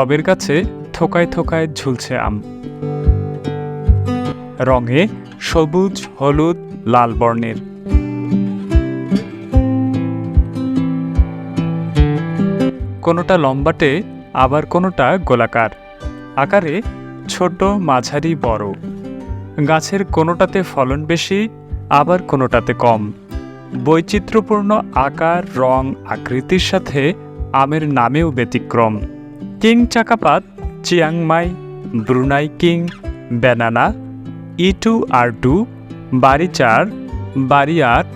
টবের গাছে থোকায় থোকায় ঝুলছে আম। রঙে সবুজ, হলুদ, লাল বর্ণের। কোনোটা লম্বাটে, আবার কোনোটা গোলাকার, আকারে ছোট, মাঝারি, বড়। গাছের কোনোটাতে ফলন বেশি, আবার কোনোটাতে কম। বৈচিত্র্যপূর্ণ আকার, রং, আকৃতির সাথে আমের নামেও ব্যতিক্রম। King Chakapat, Chiang Mai, Brunei king, banana, E2R2, বাড়ি 4, বাড়ি 8,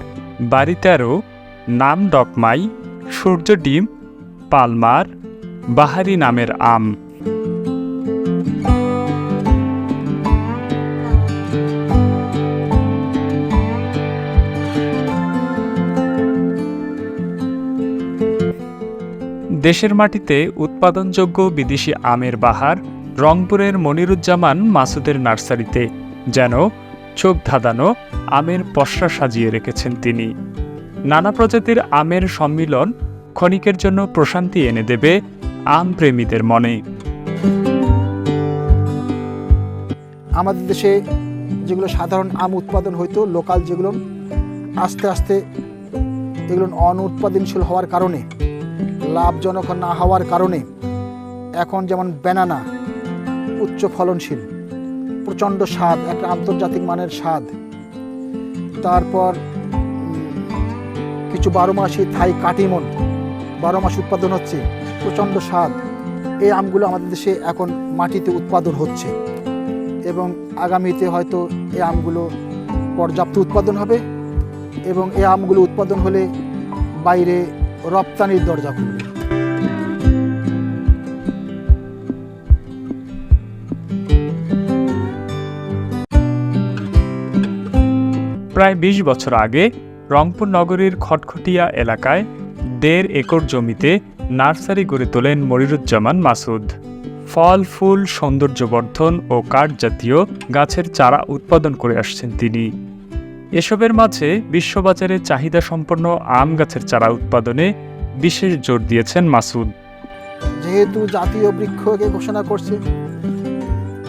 বাড়ি 13, নাম ডকমাই, সূর্য ডিম, পালমার, বাহারি নামের আম। দেশের মাটিতে উৎপাদনযোগ্য বিদেশি আমের বাহার রংপুরের মনিরুজ্জামান মাসুদের নার্সারিতে যেন চোখ ধাঁধানো আমের পসরা সাজিয়ে রেখেছেন তিনি। নানা প্রজাতির আমের সম্মিলন ক্ষণিকের জন্য প্রশান্তি এনে দেবে আম প্রেমীদের মনে। আমাদের দেশে যেগুলো সাধারণ আম উৎপাদন হইতো, লোকাল যেগুলো, আস্তে আস্তে এগুলো অনুৎপাদনশীল হওয়ার কারণে, লাভজনক না হওয়ার কারণে এখন যেমন ব্যানানা উচ্চ ফলনশীল, প্রচণ্ড স্বাদ, একটা আন্তর্জাতিক মানের স্বাদ। তারপর কিছু 12 মাসি থাই কাটিমন 12 মাস উৎপাদন হচ্ছে, প্রচণ্ড স্বাদ। এই আমগুলো আমাদের দেশে এখন মাটিতে উৎপাদন হচ্ছে এবং আগামীতে হয়তো এই আমগুলো পর্যাপ্ত উৎপাদন হবে এবং এই আমগুলো উৎপাদন হলে বাইরে রপ্তানির দরজা খুলবে। প্রায় 20 বছর আগে রংপুর নগরীর খটখটিয়া এলাকায় 1.5 একর জমিতে নার্সারি গড়ে তোলেন মনিরুজ্জামান মাসুদ। ফল, ফুল, সৌন্দর্যবর্ধন ও কাঠ জাতীয় গাছের চারা উৎপাদন করে আসছেন তিনি। এসবের মাঝে বিশ্ববাজারে চাহিদা সম্পন্ন আম গাছের চারা উৎপাদনে বিশেষ জোর দিয়েছেন মাসুদ। যেহেতু জাতীয় বৃক্ষকে ঘোষণা করছে,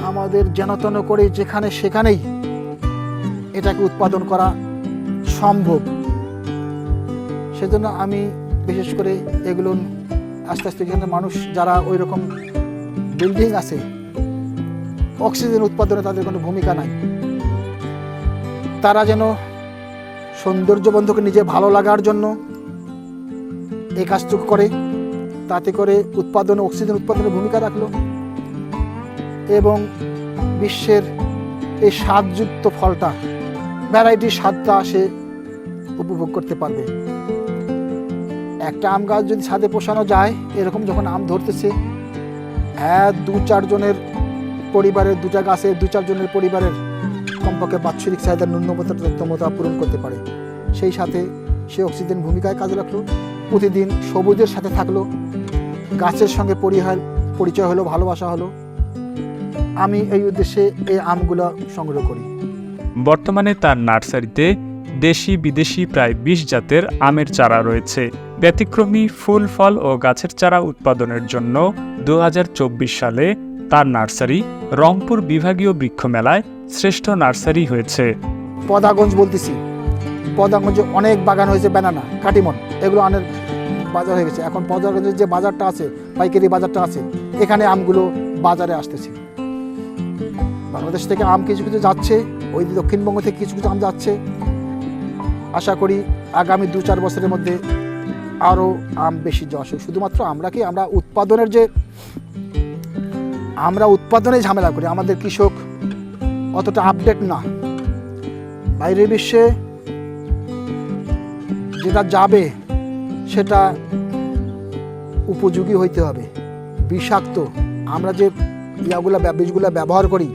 আমাদের যেনতন করে যেখানে সেখানেই এটাকে উৎপাদন করা সম্ভব। সেজন্য আমি বিশেষ করে এগুলো আস্তে আস্তে এখানে মানুষ যারা ওই রকম বিল্ডিং আছে, অক্সিজেন উৎপাদনে তাদের কোনো ভূমিকা নাই, তারা যেন সৌন্দর্যবন্ধকে নিজে ভালো লাগার জন্য এই কাজটুকু করে, তাতে করে উৎপাদনে অক্সিজেন উৎপাদনের ভূমিকা রাখলো এবং বিশ্বের এই স্বাদযুক্ত ফলটা, ভ্যারাইটির স্বাদটা সে উপভোগ করতে পারবে। একটা আম গাছ যদি ছাদে পোষানো যায়, এরকম যখন আম ধরতেছে, 2-4 জনের পরিবারের, 2টা গাছে 2-4 জনের পরিবারের কমপক্ষে বাৎসরিক চাহিদার ন্যূনতমতা পূরণ করতে পারে। সেই সাথে সে অক্সিজেন ভূমিকায় কাজে রাখলো, প্রতিদিন সবুজের সাথে থাকলো, গাছের সঙ্গে পরিচয় হলো, ভালোবাসা হলো। আমি এই উদ্দেশ্যে এই আমগুলো সংগ্রহ করি। বর্তমানে তার নার্সারিতে দেশি বিদেশি প্রায় 20 জাতের আমের চারা রয়েছে। ব্যতিক্রমী ফুল, ফল ও গাছের চারা উৎপাদনের জন্য 2024 সালে তার নার্সারি রংপুর বিভাগীয় বৃক্ষ মেলায় শ্রেষ্ঠ নার্সারি হয়েছে। পদাগঞ্জ বলতেছি, পদাগঞ্জে অনেক বাগান হয়েছে, ব্যানানা, কাটিমন, এগুলো আনের বাজার হয়ে গেছে। এখন পদাগঞ্জের যে বাজারটা আছে, পাইকারি বাজারটা আছে, এখানে আমগুলো বাজারে আসতেছে। বাংলাদেশ থেকে আম কিছু কিছু যাচ্ছে, ওই দক্ষিণবঙ্গ থেকে কিছু কিছু আম যাচ্ছে। আশা করি আগামী 2-4 বছরের মধ্যে আরও আম বেশি যাওয়া। শুধুমাত্র আমরা উৎপাদনে ঝামেলা করি, আমাদের কৃষক অতটা আপডেট না। বাইরের বিশ্বে যেটা যাবে সেটা উপযোগী হইতে হবে। বিষাক্ত আমরা যে বীজগুলো ব্যবহার করি,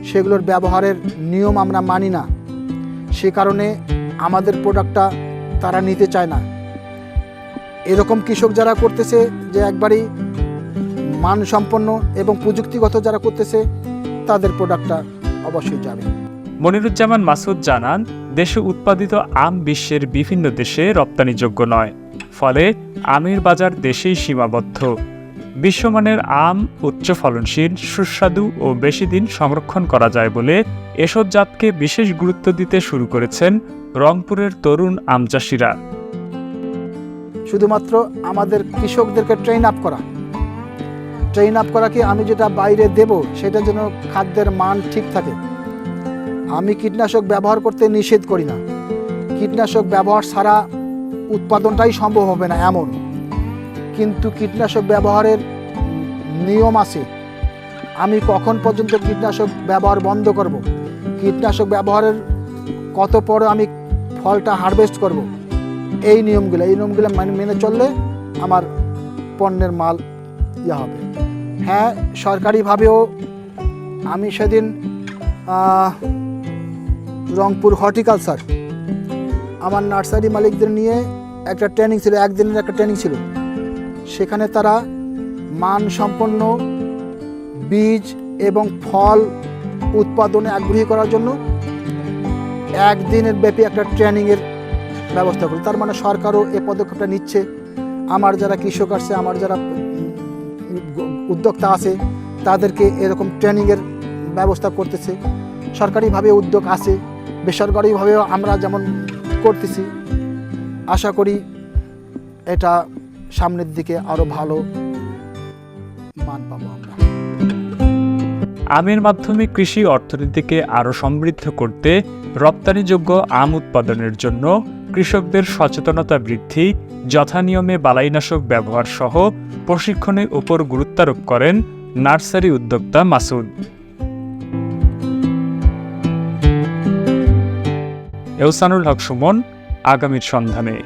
সেগুলোর ব্যবহারের নিয়ম আমরা মানি না, সে কারণে আমাদের প্রোডাক্টটা তারা নিতে চায় না। এরকম কৃষক যারা করতেছে, যে একবারই মানসম্পন্ন এবং প্রযুক্তিগত যারা করতেছে, তাদের প্রোডাক্টটা অবশ্যই যাবে। মনিরুজ্জামান মাসুদ জানান, দেশে উৎপাদিত আম বিশ্বের বিভিন্ন দেশে রপ্তানিযোগ্য নয়, ফলে আমের বাজার দেশেই সীমাবদ্ধ। বিশ্বমানের আম উচ্চ ফলনশীল, সুস্বাদু ও বেশি দিন সংরক্ষণ করা যায় বলে এসব জাতকে বিশেষ গুরুত্ব দিতে শুরু করেছেন রংপুরের তরুণ আম চাষিরা। শুধুমাত্র আমাদের কৃষকদেরকে ট্রেন আপ করা কি আমি যেটা বাইরে দেব সেটা যেন খাদ্যের মান ঠিক থাকে। আমি কীটনাশক ব্যবহার করতে নিষেধ করি না, কীটনাশক ব্যবহার ছাড়া উৎপাদনটাই সম্ভব হবে না এমন, কিন্তু কীটনাশক ব্যবহারের নিয়ম আছে। আমি কখন পর্যন্ত কীটনাশক ব্যবহার বন্ধ করব, কীটনাশক ব্যবহারের কত পরে আমি ফলটা হারভেস্ট করব, এই নিয়মগুলো মেনে চললে আমার পণ্যের মাল হবে। হ্যাঁ, সরকারিভাবেও আমি সেদিন রংপুর হর্টিকালচার আমার নার্সারি মালিকদের নিয়ে একটা ট্রেনিং ছিল, একদিনের একটা ট্রেনিং ছিল। সেখানে তারা মানসম্পন্ন বীজ এবং ফল উৎপাদনে আগ্রহী করার জন্য একদিনের ব্যাপী একটা ট্রেনিংয়ের ব্যবস্থা করল। তার মানে সরকারও এ পদক্ষেপটা নিচ্ছে। আমার যারা কৃষক আছে, আমার যারা উদ্যোক্তা আছে, তাদেরকে এরকম ট্রেনিংয়ের ব্যবস্থা করতেছে। সরকারিভাবে উদ্যোগ আছে, বেসরকারিভাবেও আমরা যেমন করতেছি। আশা করি এটা সামনের দিকে আরও ভালো মান পাবো আমরা। আমের মাধ্যমে কৃষি অর্থনীতিকে আরও সমৃদ্ধ করতে রপ্তানিযোগ্য আম উৎপাদনের জন্য কৃষকদের সচেতনতা বৃদ্ধি, যথানিয়মে বালাইনাশক ব্যবহার সহ প্রশিক্ষণের উপর গুরুত্বারোপ করেন নার্সারি উদ্যোক্তা মাসুদ। এহসানুল হক সুমন, আগামীর সন্ধানে।